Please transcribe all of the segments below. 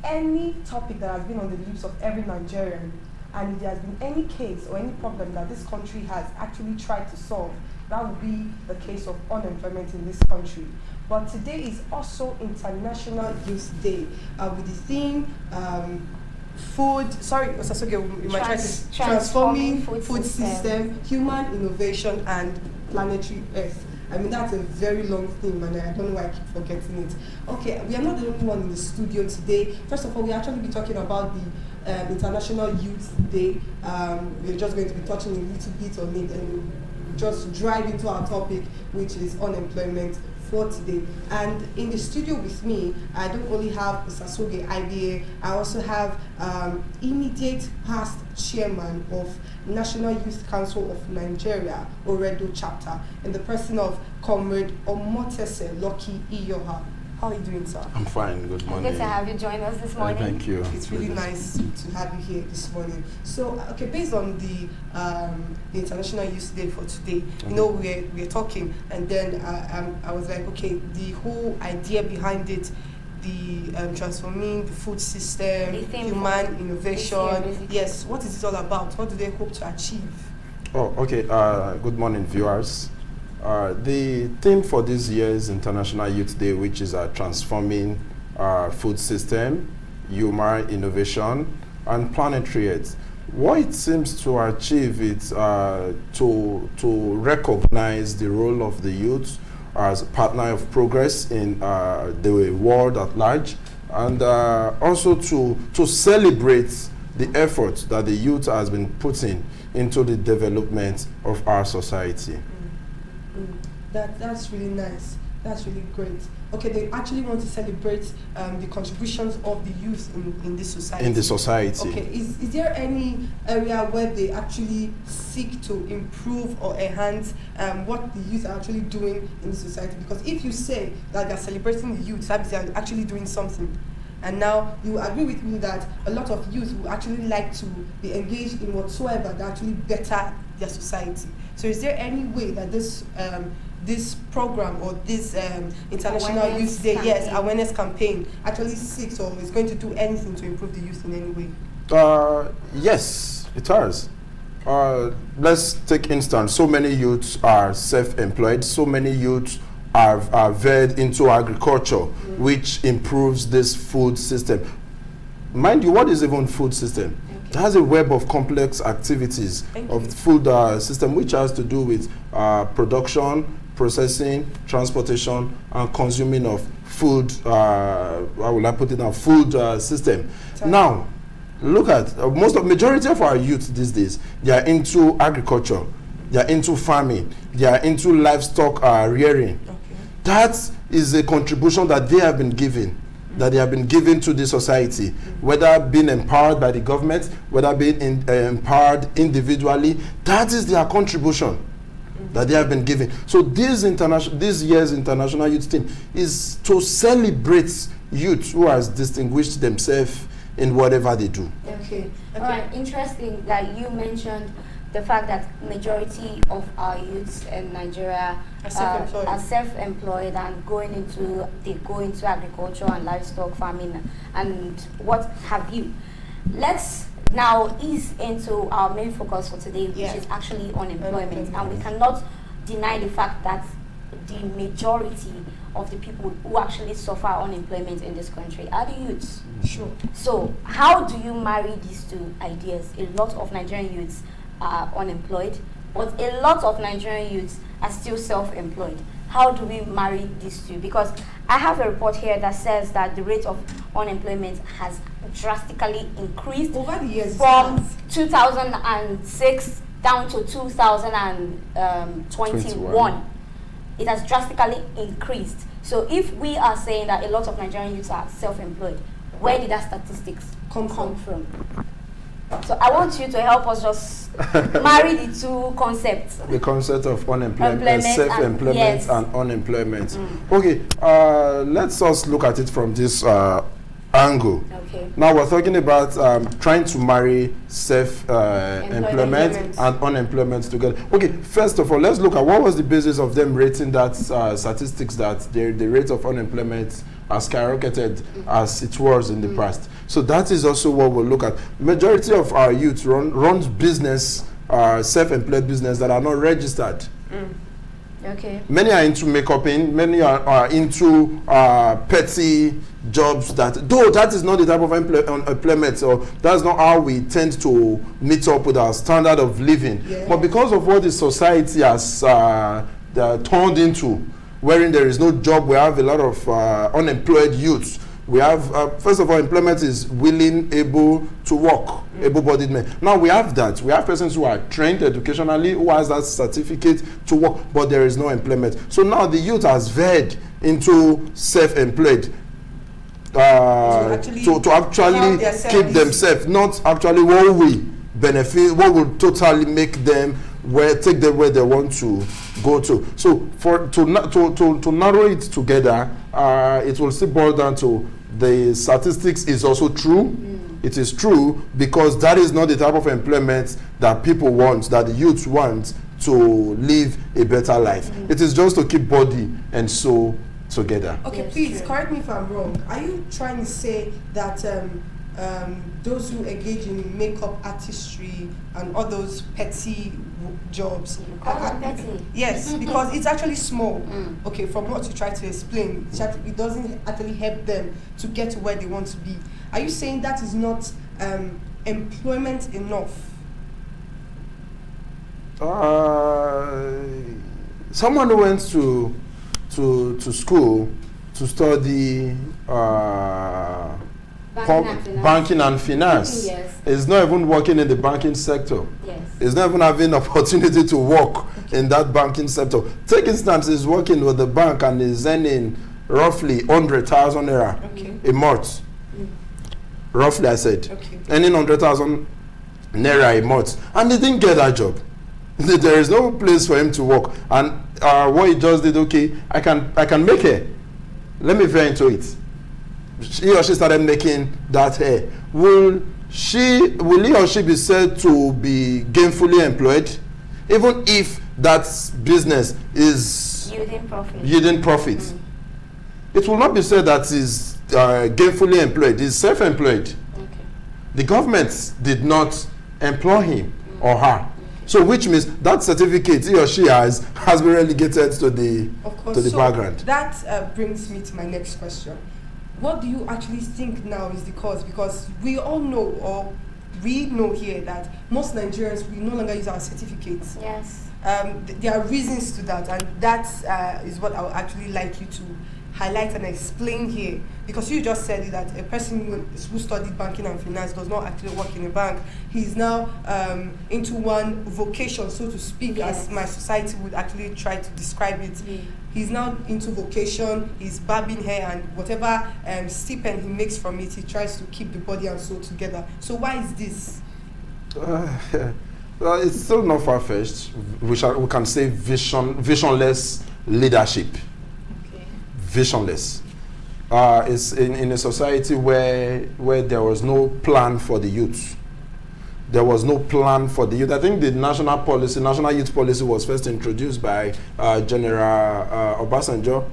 any topic that has been on the lips of every Nigerian, and if there has been any case or any problem that this country has actually tried to solve, that would be the case of unemployment in this country. But today is also International Youth Day, with the theme transforming food system, human innovation, and planetary Earth. I mean, that's a very long theme, and I don't know why I keep forgetting it. Okay, we are not the only one in the studio today. First of all, we actually be talking about the International Youth Day. We're just going to be touching a little bit on it and we'll just drive into our topic, which is unemployment for today. And in the studio with me, I don't only have Osasoge IBA, I also have immediate past chairman of National Youth Council of Nigeria, Oredo chapter, in the person of Comrade Omotese Lucky Iyoha. How are you doing, sir? I'm fine. Good morning. Good to have you join us this morning. Thank you. It's really nice to have you here this morning. So, okay, based on the International Youth Day for today, you know, we're talking, and then I was like, okay, the whole idea behind it, the transforming the food system, human innovation. Yes, what is it all about? What do they hope to achieve? Oh, okay. Good morning, viewers. The theme for this year's International Youth Day, which is transforming food system, human innovation, and planetary Earth. What it seems to achieve is to recognize the role of the youth as a partner of progress in the world at large, and also to celebrate the effort that the youth has been putting into the development of our society. That's really nice. That's really great. Okay, they actually want to celebrate the contributions of the youth in this society. In the society. Okay, is there any area where they actually seek to improve or enhance what the youth are actually doing in the society? Because if you say that they're celebrating the youth, that means they're actually doing something. And now you agree with me that a lot of youth will actually like to be engaged in whatsoever that actually better their society. So is there any way that this program or this International Youth Day, awareness campaign actually seeks or is going to do anything to improve the youth in any way? Yes, it has. Let's take instance. So many youths are self-employed. So many youths are veered into agriculture, which improves this food system. Mind you, what is even food system? It has a web of complex activities of the food system, which has to do with production, processing, transportation, and consuming of food. How will I put it now? Food system. Now, look at majority of our youth these days. They are into agriculture. They are into farming. They are into livestock rearing. Okay. That is a contribution that they have been given. That they have been given to the society, whether being empowered by the government, whether being empowered individually, that is their contribution that they have been given. So this year's International Youth Team is to celebrate youth who has distinguished themselves in whatever they do. Okay. All right. Interesting that you mentioned the fact that majority of our youths in Nigeria are self-employed and go into agriculture and livestock farming and what have you. Let's now ease into our main focus for today, which is actually unemployment. And we cannot deny the fact that the majority of the people who actually suffer unemployment in this country are the youths. Sure. So how do you marry these two ideas? A lot of Nigerian youths are unemployed, but a lot of Nigerian youths are still self-employed. How do we marry these two? Because I have a report here that says that the rate of unemployment has drastically increased over the years from 2006 down to 2021. It has drastically increased. So if we are saying that a lot of Nigerian youths are self-employed, where did that statistics come from? So I want you to help us just marry the two concepts. The concept of unemployment, self-employment and unemployment. Okay, let's just look at it from this angle. Okay. Now we're talking about trying to marry self-employment and unemployment together. Okay, first of all, let's look at what was the basis of them rating that statistics that the rate of unemployment as skyrocketed as it was in the past. So that is also what we'll look at. Majority of our youth runs business, self-employed business that are not registered. Okay. Many are into many are into petty jobs though that is not the type of employment, so that's not how we tend to meet up with our standard of living. But because of what the society has turned into, wherein there is no job, we have a lot of unemployed youths. We have, first of all, employment is willing, able to work, able-bodied men. Now we have that. We have persons who are trained educationally, who has that certificate to work, but there is no employment. So now the youth has veered into self-employed to actually keep themselves, not actually what we benefit, what will totally make them take them where they want to go to. So to narrow it together, it will still boil down to the statistics is also true. It is true because that is not the type of employment that people want, that the youth want to live a better life. It is just to keep body and soul together. Okay, yes, please true. correct me if I'm wrong. Are you trying to say that those who engage in makeup artistry and all those petty jobs petty? Yes, because it's actually small. Okay, from what you try to explain, it doesn't actually help them to get to where they want to be. Are you saying that is not employment enough? Someone who went to school to study banking and finance Yes. is not even working in the banking sector. Yes. Is not even having opportunity to work in that banking sector. Take instance, is working with the bank and is earning roughly 100,000 naira a month. Roughly, I said. Earning 100,000 naira a month. And he didn't get that job. There is no place for him to work. And what he just did, okay, I can make hair. Let me veer into it. He or she started making that hair. Will he or she be said to be gainfully employed, even if that business is yielding profit? It will not be said that is gainfully employed. Is self-employed. The government did not employ him or her. So which means that certificate he or she has been relegated to the background. That brings me to my next question. What do you actually think now is the cause? Because we all know, or we know here, that most Nigerians, we no longer use our certificates. Yes. There are reasons to that, and that is what I would actually like you to highlight and explain here. Because you just said that a person who studied banking and finance does not actually work in a bank. He's now into one vocation, so to speak, as my society would actually try to describe it. He's now into vocation, he's barbing hair, and whatever stipend he makes from it, he tries to keep the body and soul together. So why is this? Well, it's still not far-fetched. We can say visionless leadership. Visionless. It's in a society where there was no plan for the youth. There was no plan for the youth. I think the national youth policy was first introduced by General Obasanjo.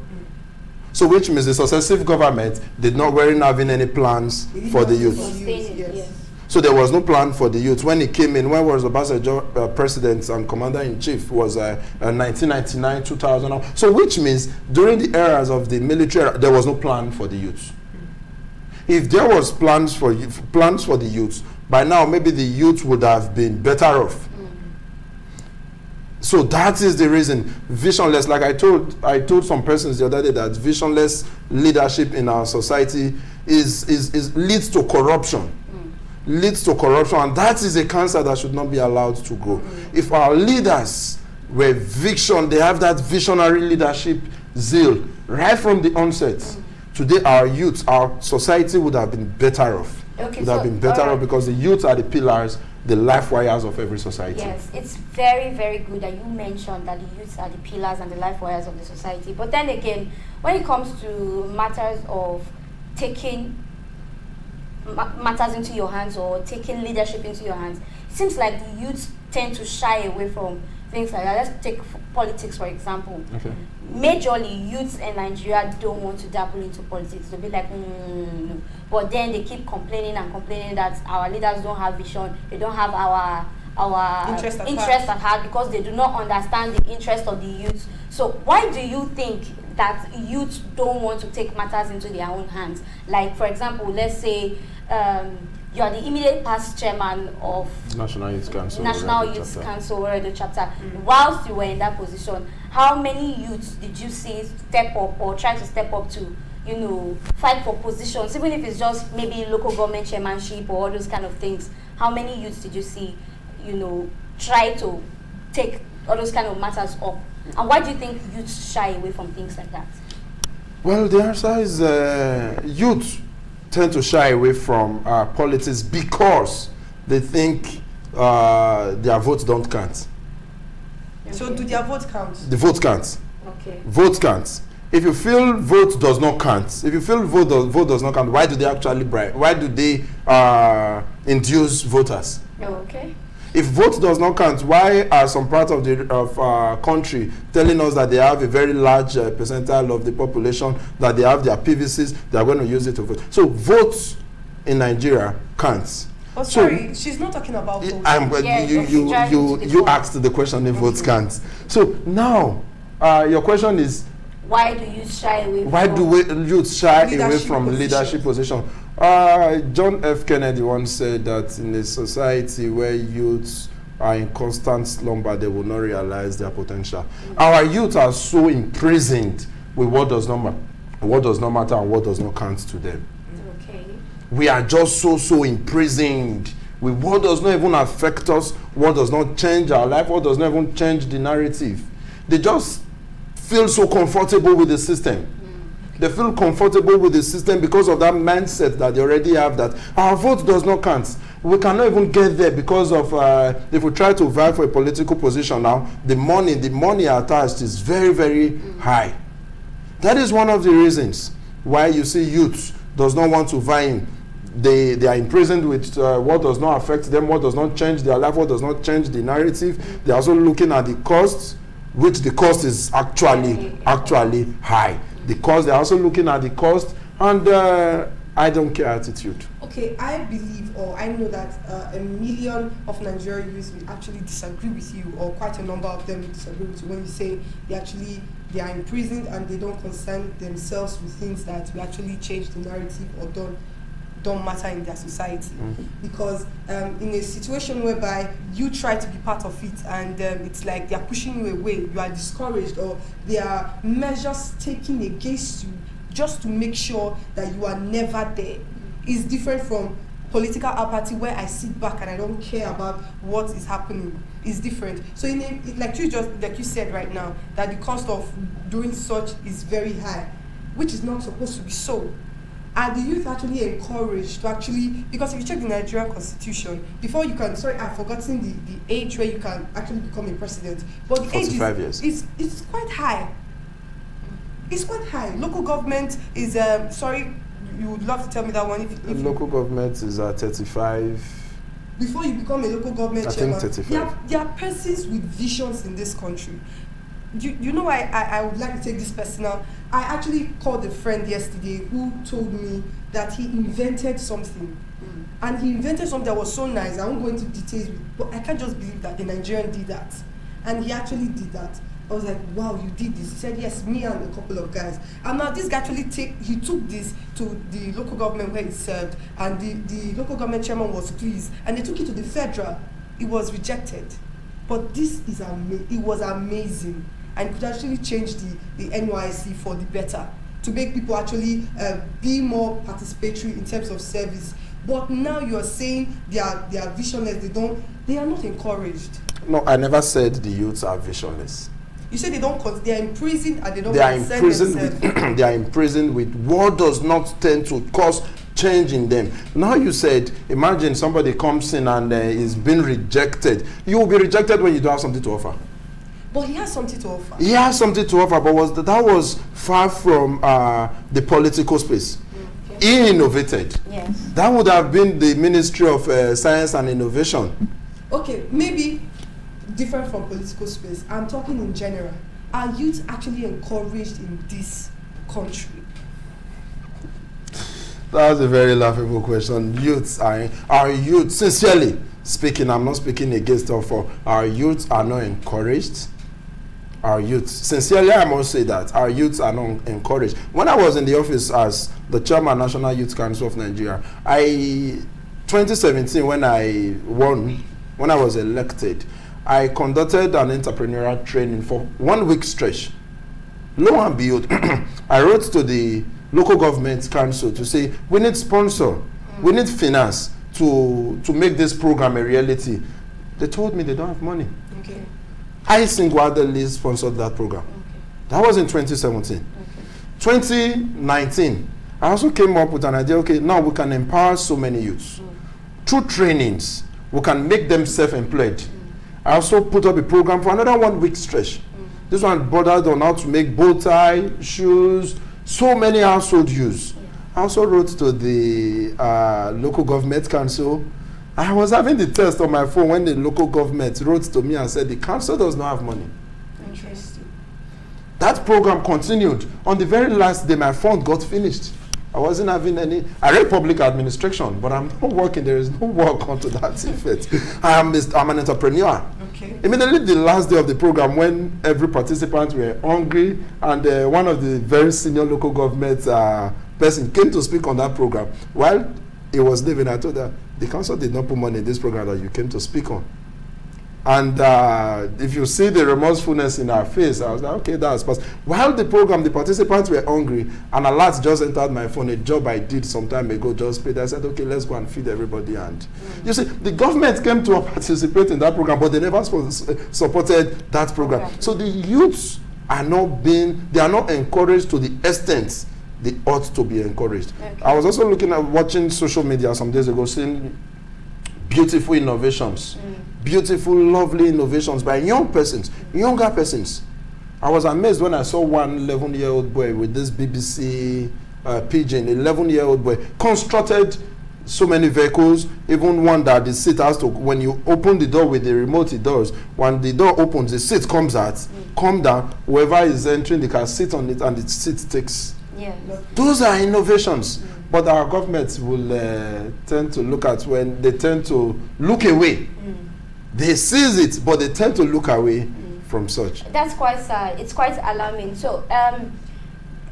So which means the successive government weren't having any plans for the youth. Yes. So there was no plan for the youth. When he came in, when was Obasanjo president and commander-in-chief, was 1999, 2000. So which means during the eras of the military era, there was no plan for the youth. If there was plans for the youth, by now maybe the youth would have been better off. So that is the reason. Visionless, like I told some persons the other day, that visionless leadership in our society leads to corruption. Leads to corruption, and that is a cancer that should not be allowed to grow. If our leaders were they have that visionary leadership zeal right from the onset, today our youth, our society would have been better off. Would have been better off because the youth are the pillars, the life wires of every society. Yes, it's very, very good that you mentioned that the youth are the pillars and the life wires of the society. But then again, when it comes to matters of taking matters into your hands or taking leadership into your hands, it seems like the youth tend to shy away from things like that. Let's take politics, for example. Okay. Majorly, youths in Nigeria don't want to dabble into politics. They'll be like, no. But then they keep complaining that our leaders don't have vision, they don't have our interest at heart, because they do not understand the interest of the youth. So why do you think that youth don't want to take matters into their own hands? Like, for example, let's say you are the immediate past chairman of National Youth Council Oredo chapter. Whilst you were in that position, how many youths did you see step up or try to step up to, you know, fight for positions, even if it's just maybe local government chairmanship or all those kind of things? How many youths did you see, you know, try to take all those kind of matters up? And why do you think youths shy away from things like that? Well, the answer is youth tend to shy away from politics because they think their votes don't count. Okay. So do their votes count? The vote counts. Okay. Vote counts. If you feel vote does not count, if you feel vote does not count, why do they actually bribe? Why do they induce voters? Okay. If vote does not count, why are some parts of the country telling us that they have a very large percentile of the population, that they have their PVCs, they are going to use it to vote? So votes in Nigeria counts. Oh, sorry, so, she's not talking about votes. You asked the question if votes count. So now, your question is, why do you shy away? Why do youth shy away from leadership position? John F. Kennedy once said that in a society where youths are in constant slumber, they will not realize their potential. Our youth are so imprisoned with what does not matter and what does not count to them. Okay. We are just so imprisoned with what does not even affect us, what does not change our life, what does not even change the narrative. They just feel so comfortable with the system. They feel comfortable with the system because of that mindset that they already have, that our vote does not count. We cannot even get there because of if we try to vie for a political position now, the money attached is very, very high. That is one of the reasons why you see youth does not want to vie in. They are imprisoned with what does not affect them, what does not change their life, what does not change the narrative. They are also looking at the costs, which the cost is actually high. The cost, they're also looking at the cost, and I don't care attitude. Okay, I believe, or I know that 1 million of Nigerian youths will actually disagree with you, or quite a number of them will disagree with you when you say they are imprisoned and they don't concern themselves with things that will actually change the narrative or don't matter in their society. Because in a situation whereby you try to be part of it and it's like they are pushing you away, you are discouraged, or there are measures taken against you just to make sure that you are never there, is different from political apathy where I sit back and I don't care about what is happening. Is different. So like you said right now, that the cost of doing such is very high, which is not supposed to be so. Are the youth actually encouraged to because if you check the Nigerian constitution, before you can, I've forgotten the age where you can actually become a president, but the age is it's quite high. It's quite high. Local government is, you would love to tell me that one. If local government is at 35. Before you become a local government chairman, 35. There are persons with visions in this country. You know, I would like to take this personal. I actually called a friend yesterday who told me that he invented something. And he invented something that was so nice. I won't go into details, but I can't just believe that the Nigerian did that. And he actually did that. I was like, wow, you did this. He said, yes, me and a couple of guys. And now this guy actually took this to the local government where he served, and the local government chairman was pleased. And they took it to the federal. It was rejected. But this is it was amazing. And could actually change the NYSC for the better, to make people actually be more participatory in terms of service. But now you are saying they are visionless. They are not encouraged. No, I never said the youths are visionless. You said they are imprisoned and they don't. They are imprisoned with what does not tend to cause change in them. Now you said, imagine somebody comes in and is being rejected. You will be rejected when you don't have something to offer. But he has something to offer. He has something to offer, but that was far from the political space. Okay. He innovated. Yes. That would have been the Ministry of Science and Innovation. Okay, maybe different from political space. I'm talking in general. Are youth actually encouraged in this country? That's a very laughable question. Our youth, sincerely speaking, I'm not speaking against or for, our youth are not encouraged. Our youth, sincerely, I must say that our youth are not encouraged. When I was in the office as the chairman, National Youth Council of Nigeria, 2017, when I was elected, I conducted an entrepreneurial training for 1 week stretch. Lo and behold, I wrote to the local government council to say, we need sponsor, we need finance to make this program a reality. They told me they don't have money. Okay. I single-handedly sponsored that program. Okay. That was in 2017. Okay. 2019, I also came up with an idea, okay, now we can empower so many youths. Through trainings, we can make them self-employed. I also put up a program for another 1 week stretch. This one bordered on how to make bow tie, shoes, so many household use. I also wrote to the local government council. I was having the test on my phone when the local government wrote to me and said the council does not have money. Interesting. That program continued. On the very last day, my fund got finished. I wasn't having any. I read public administration, but I'm not working. There is no work onto that effect. I'm an entrepreneur. Okay. Immediately the last day of the program, when every participant were hungry, and one of the very senior local government person came to speak on that program. While he was leaving, I told her, the council did not put money in this program that you came to speak on. And if you see the remorsefulness in her face, I was like, okay, that's possible. While the program, the participants were hungry, and alert just entered my phone, a job I did some time ago, just paid. I said, okay, let's go and feed everybody. And you see, the government came to participate in that program, but they never supported that program. Okay. So the youths are not encouraged to the extent they ought to be encouraged. Okay. I was also watching social media some days ago, seeing beautiful innovations. Beautiful, lovely innovations by younger persons. I was amazed when I saw one 11-year-old boy with this BBC pigeon, 11-year-old boy, constructed so many vehicles, even one that the seat has to, when you open the door with the remote, it does. When the door opens, the seat comes out, come down, whoever is entering the car, sit on it, and the seat takes. Yeah. Those are innovations. But our governments will tend to look at when they tend to look away. They seize it, but they tend to look away from such. That's quite sad. It's quite alarming. So,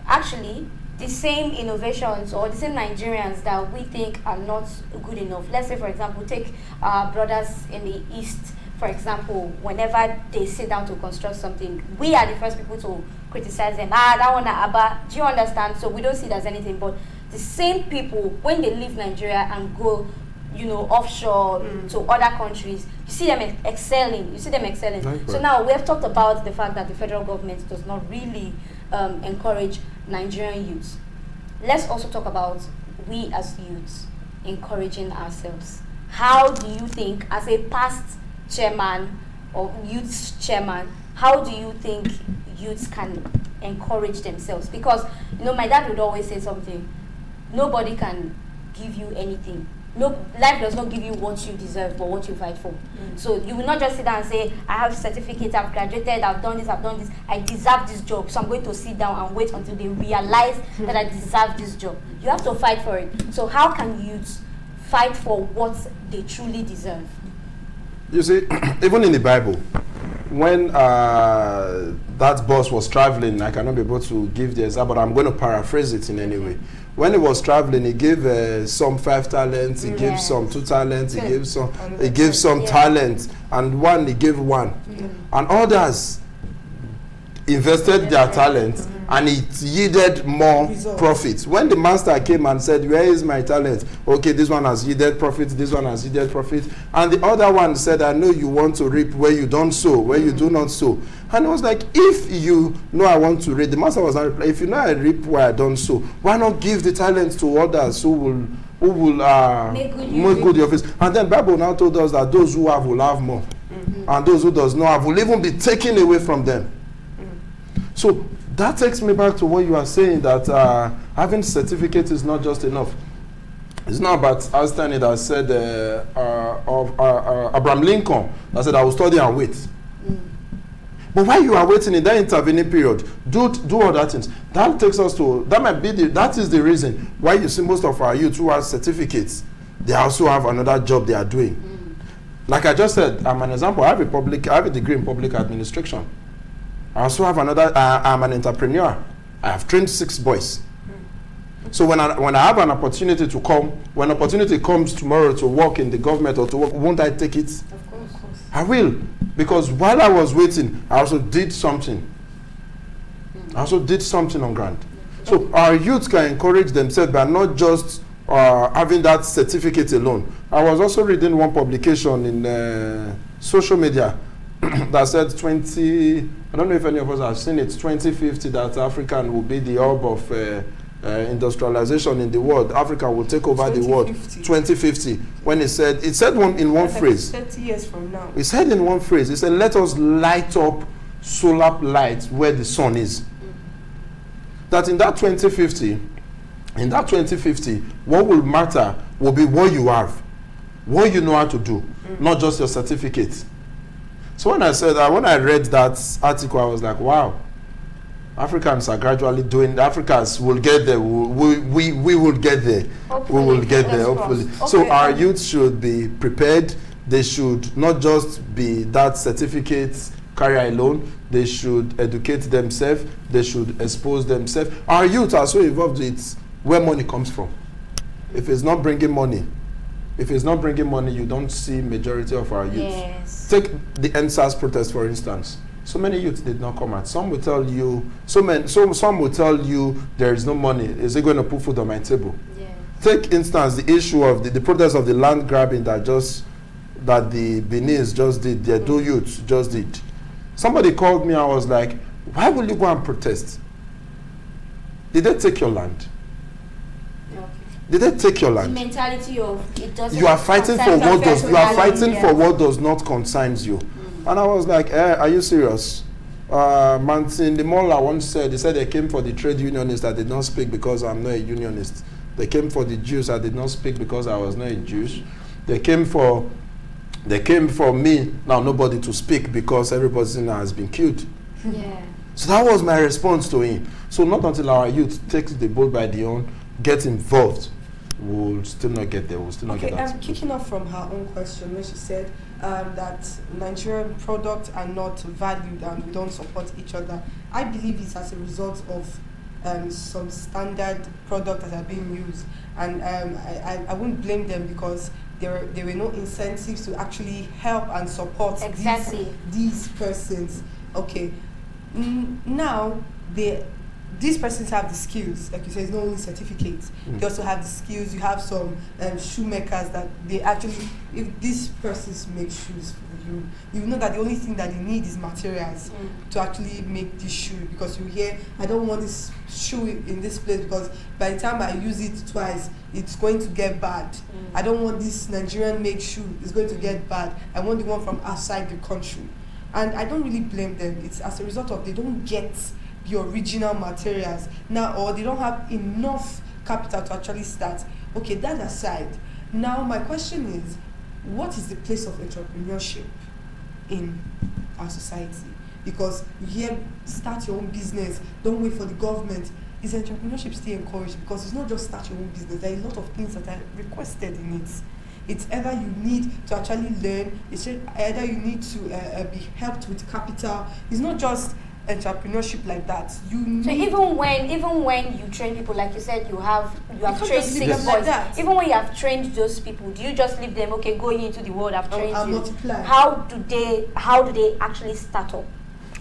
actually, the same innovations or the same Nigerians that we think are not good enough. Let's say, for example, take our brothers in the East, for example, whenever they sit down to construct something, we are the first people to criticize them. That one, Abba, do you understand? So we don't see it as anything. But the same people, when they leave Nigeria and go, offshore to other countries, you see them excelling. Right. So now we have talked about the fact that the federal government does not really encourage Nigerian youths. Let's also talk about we as youths encouraging ourselves. How do you think, as a past chairman or youth chairman, how do you think youths can encourage themselves? Because my dad would always say something: nobody can give you anything. No, life does not give you what you deserve, but what you fight for. So you will not just sit down and say, I have certificate, I've graduated, I've done this, I deserve this job, so I'm going to sit down and wait until they realize that I deserve this job. You have to fight for it. So how can youths fight for what they truly deserve? You see, even in the Bible, when that boss was traveling, I cannot be able to give the example, but I'm going to paraphrase it in any way. When he was traveling, he gave some 5 talents, he gave some 2 talents, he gave some talents, and one he gave 1. And others invested their talents, and it yielded more profit. When the master came and said, where is my talent? Okay, this one has yielded profit, this one has yielded profit. And the other one said, I know you want to reap where you don't sow, where you do not sow. And it was like, if you know I want to reap, the master was not replying, if you know I reap where I don't sow, why not give the talents to others who will make good your face? And then Bible now told us that those who have will have more. And those who does not have will even be taken away from them. So that takes me back to what you are saying, that having certificate is not just enough. It's not about Einstein that said of Abraham Lincoln that said, I will study and wait. But while you are waiting in that intervening period, do other things. That takes us to, that is the reason why you see most of our youth who have certificates, they also have another job they are doing. Like I just said, I'm an example. I have a degree in public administration. I also have I'm an entrepreneur. I have trained 6 boys. So when I have an opportunity to come, when opportunity comes tomorrow to work in the government or to work, won't I take it? Of course. I will. Because while I was waiting, I also did something. I also did something on ground. So our youth can encourage themselves by not just having that certificate alone. I was also reading one publication in social media that said I don't know if any of us have seen it, 2050 that Africa will be the hub of industrialization in the world. Africa will take over the world. 2050. When it said in one phrase. 30 years from now. It said in one phrase. It said, let us light up solar light where the sun is. That in that 2050, what will matter will be what you have, what you know how to do, not just your certificate. So when I read that article, I was like, wow. Africans are gradually doing. Africans will get there. We will get there. Hopefully. We will get there. Hopefully. Okay. So our youth should be prepared. They should not just be that certificate carrier alone. They should educate themselves. They should expose themselves. Our youth are so involved with where money comes from. If it's not bringing money, you don't see majority of our youth. Yes. Take the NSAS protest, for instance. So many youth did not come out. Some will tell you, some will tell you there is no money. Is it going to put food on my table? Yeah. Take instance the issue of the protest of the land grabbing that the Benin's just did. The two youths just did. Somebody called me. I was like, why will you go and protest? Did they take your land? Okay. Did they take your land? The mentality of it doesn't. You are fighting for what does. You are fighting for what does not concerns you. And I was like, are you serious? Martin the Mola once said, they came for the trade unionists. I did not speak because I'm not a unionist. They came for the Jews. I did not speak because I was not a Jew. They came for me. Now nobody to speak because everybody has been killed. Yeah. So that was my response to him. So not until our youth takes the bull by the horn, get involved, we'll still not get there. We'll still not get that. Kicking off from her own question when she said that Nigerian products are not valued and we don't support each other. I believe it's as a result of some standard products that are being used, and I won't blame them because there were no incentives to actually help and support these persons. Okay, now these persons have the skills, like you said, it's not only certificates. They also have the skills. You have some shoemakers that they actually, if these persons make shoes for you, you know that the only thing that they need is materials to actually make this shoe. Because you hear, I don't want this shoe in this place because by the time I use it twice, it's going to get bad. I don't want this Nigerian made shoe, it's going to get bad. I want the one from outside the country. And I don't really blame them. It's as a result of they don't get the original materials now, or they don't have enough capital to actually start. Okay, that aside, now my question is, what is the place of entrepreneurship in our society? Because you hear, start your own business, don't wait for the government. Is entrepreneurship still encouraged? Because it's not just start your own business, there are a lot of things that are requested in it. It's either you need to actually learn, it's either you need to be helped with capital. It's not just entrepreneurship like that. So even when you train people, like you said, you have trained 6 boys. Like even when you have trained those people, do you just leave them? Okay, going into the world, I've trained you. Multiply. How do they actually start up?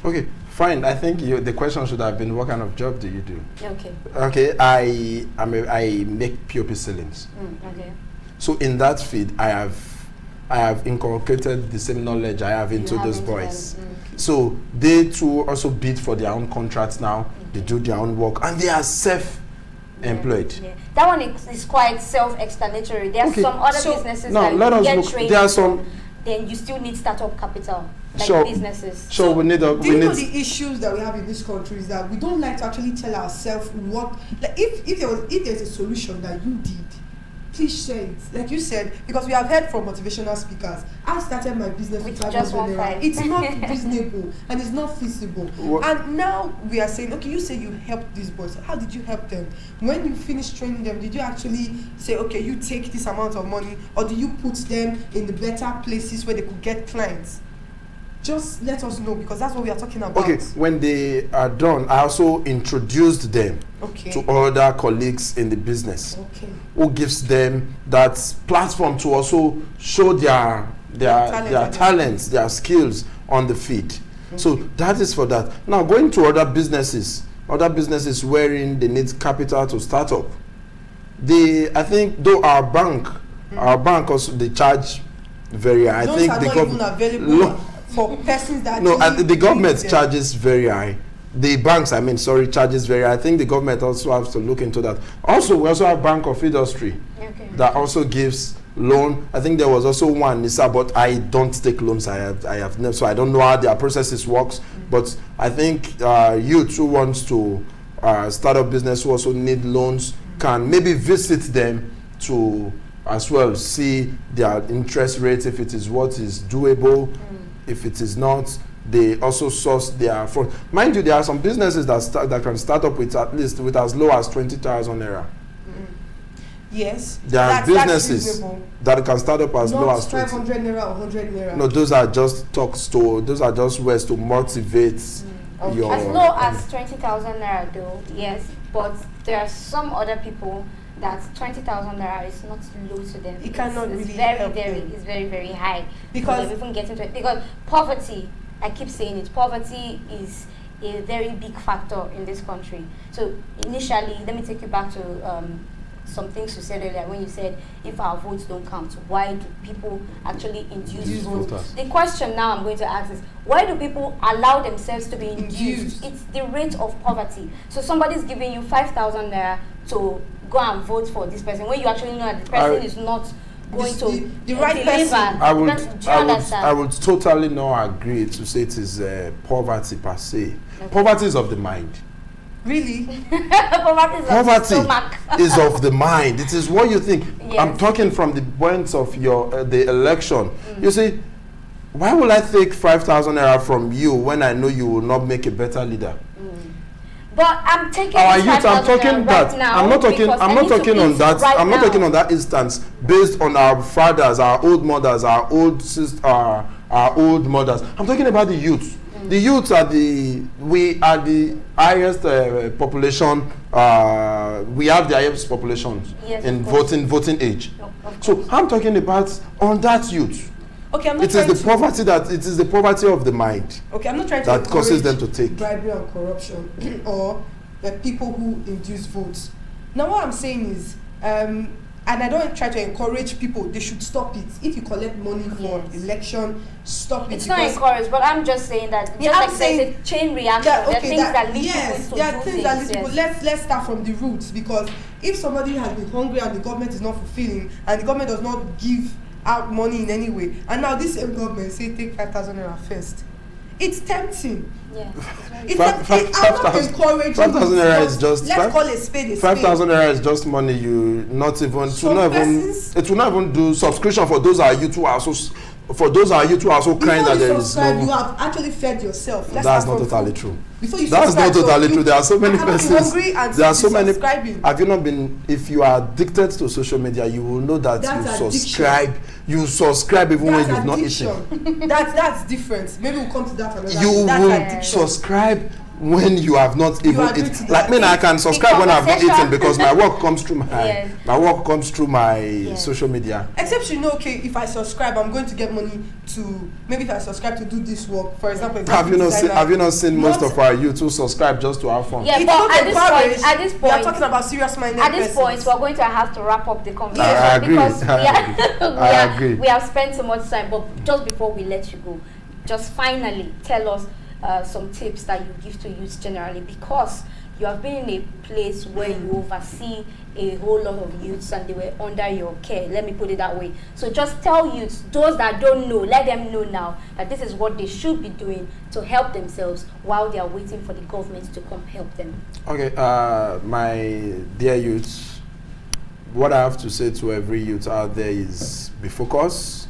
Okay, fine. I think the question should have been, what kind of job do you do? Okay. Okay, I make POP ceilings. Okay. So in that field, I have inculcated the same knowledge I have into those boys. So they too also bid for their own contracts now. They do their own work and they are self-employed. Yeah. That one is quite self-explanatory. There are some other businesses that you get trained. There are some. Then you still need startup capital, like businesses. So we need. Do you know the issues that we have in this country is that we don't like to actually tell ourselves what. Like if there's a solution that you did, please share it. Like you said, because we have heard from motivational speakers, I started my business with just 500 naira. It's not reasonable and it's not feasible. And now we are saying, okay, you say you helped these boys. How did you help them? When you finished training them, did you actually say, okay, you take this amount of money, or do you put them in the better places where they could get clients? Just let us know, because that's what we are talking about. Okay, when they are done, I also introduced them to other colleagues in the business, who gives them that platform to also show their talents, their skills on the feed. So that is for that. Now, going to other businesses wherein they need capital to start up. I think though our bank also, they charge very high. Those I think are the not even available for persons that the government charges very high. The banks, charges very high. I think the government also has to look into that. Also, we also have Bank of Industry that also gives loan. I think there was also one, Nisa, but I don't take loans. I have never, so I don't know how their processes works. But I think youth who wants to start up business, who also need loans, can maybe visit them to as well see their interest rate, if it is what is doable. If it is not, they also source their funds. Mind you, there are some businesses that can start up with at least with as low as 20,000 naira. Yes. There are businesses that can start up as low as 500 naira or 100 naira. No, those are just those are just ways to motivate your. As low as 20,000 naira, though, yes. But there are some other people that 20,000 naira is not low to them. It cannot really help them. It's very, very high. Because even get into it. Because poverty, I keep saying it, poverty is a very big factor in this country. So initially, let me take you back to some things you said earlier when you said if our votes don't count, why do people actually induce votes? The question now I'm going to ask is, why do people allow themselves to be induced? It's the rate of poverty. So somebody's giving you 5,000 naira to go and vote for this person when you actually know that the person is not going to the right person. I would totally not agree to say it is poverty per se. Poverty is of the mind. Really? Poverty is of the mind. It is what you think. Yes. I'm talking from the point of your the election. You see, why will I take 5,000 naira from you when I know you will not make a better leader? But I'm taking our youth. I'm talking that. I'm not talking on that. I'm not talking on that instance based on our fathers, our old mothers, our old sisters, our old mothers. I'm talking about the youth. The youth are we are the highest population. We have the highest populations in voting age. So I'm talking about on that youth. Okay, I'm not it is the poverty of the mind. Okay, I'm not trying to that causes them to take bribery and corruption or the people who induce votes. Now what I'm saying is, and I don't try to encourage people, they should stop it. If you collect money for election, stop it. It's not encouraged, but I'm just saying that there's a chain reaction. There are things that lead people to do things. Let's start from the roots, because if somebody has been hungry and the government is not fulfilling and the government does not give out money in any way, and now this same government say take 5,000 naira first, it's tempting. Yeah, I'm not encouraging. 5,000 naira is just. Let's call a spade a spade. 5,000 naira is just money. You not even. It will not even do subscription for those are you who are so. For those are you who are so crying that there is no. You have actually fed yourself. That's not totally true. That's not totally true. There are so many persons. There are so many. Have you not been? If you are addicted to social media, you will know that you subscribe. You subscribe even when you've not eaten. That's different. Maybe we'll come to that another. You will subscribe when you have not even eaten. Like me, I can subscribe when I've not eaten because my work comes through my social media. Except okay, if I subscribe, I'm going to get money to maybe if I subscribe to do this work, for example. Have you not seen most of our youth who subscribe just to have fun? Yeah, but at this point, we are talking about serious-minded At this point, we're going to have to wrap up the conversation. I agree. Because I agree. We have spent so much time, but just before we let you go, just finally tell us some tips that you give to youth generally, because you have been in a place where you oversee a whole lot of youths and they were under your care, let me put it that way. So just tell youths, those that don't know, let them know now that this is what they should be doing to help themselves while they are waiting for the government to come help them. Okay, my dear youths, what I have to say to every youth out there is be focused.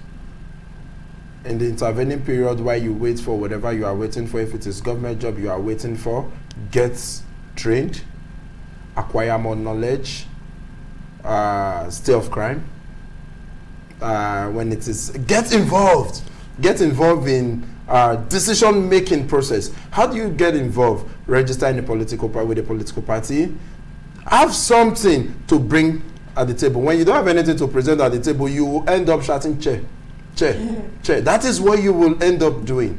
In the intervening period while you wait for whatever you are waiting for, if it is government job you are waiting for, get trained, acquire more knowledge, stay off crime. When it is, get involved in decision-making process. How do you get involved? Register in a political party with a political party. Have something to bring at the table. When you don't have anything to present at the table, you will end up shouting chair. That is what you will end up doing.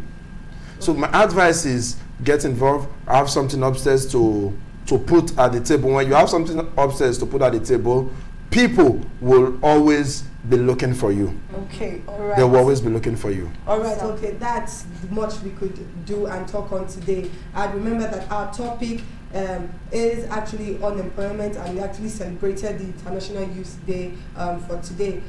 So my advice is get involved. Have something upstairs to put at the table. When you have something upstairs to put at the table, people will always be looking for you. Okay, all right. They will always be looking for you. All right, okay, that's much we could do and talk on today. And remember that our topic is actually unemployment, and we actually celebrated the International Youth Day for today.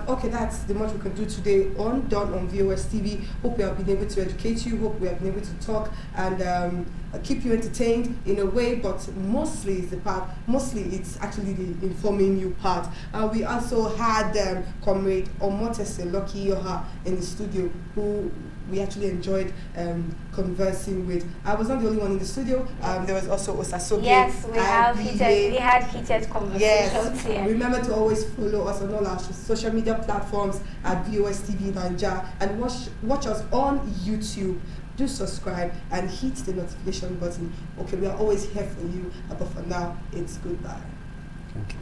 Okay, that's the much we can do today done on VOS TV. Hope we have been able to educate you. Hope we have been able to talk and keep you entertained in a way, but mostly it's actually the informing you part. We also had Comrade Omotese Lucky Yoha in the studio, who we actually enjoyed conversing with. I was not the only one in the studio. There was also Osasoge. Yes, we had heated conversations. Yes. Here. Remember to always follow us on all our social media platforms at VOS TV Naija, and watch us on YouTube. Do subscribe and hit the notification button. Okay, we are always here for you, but for now, it's goodbye. Thank you.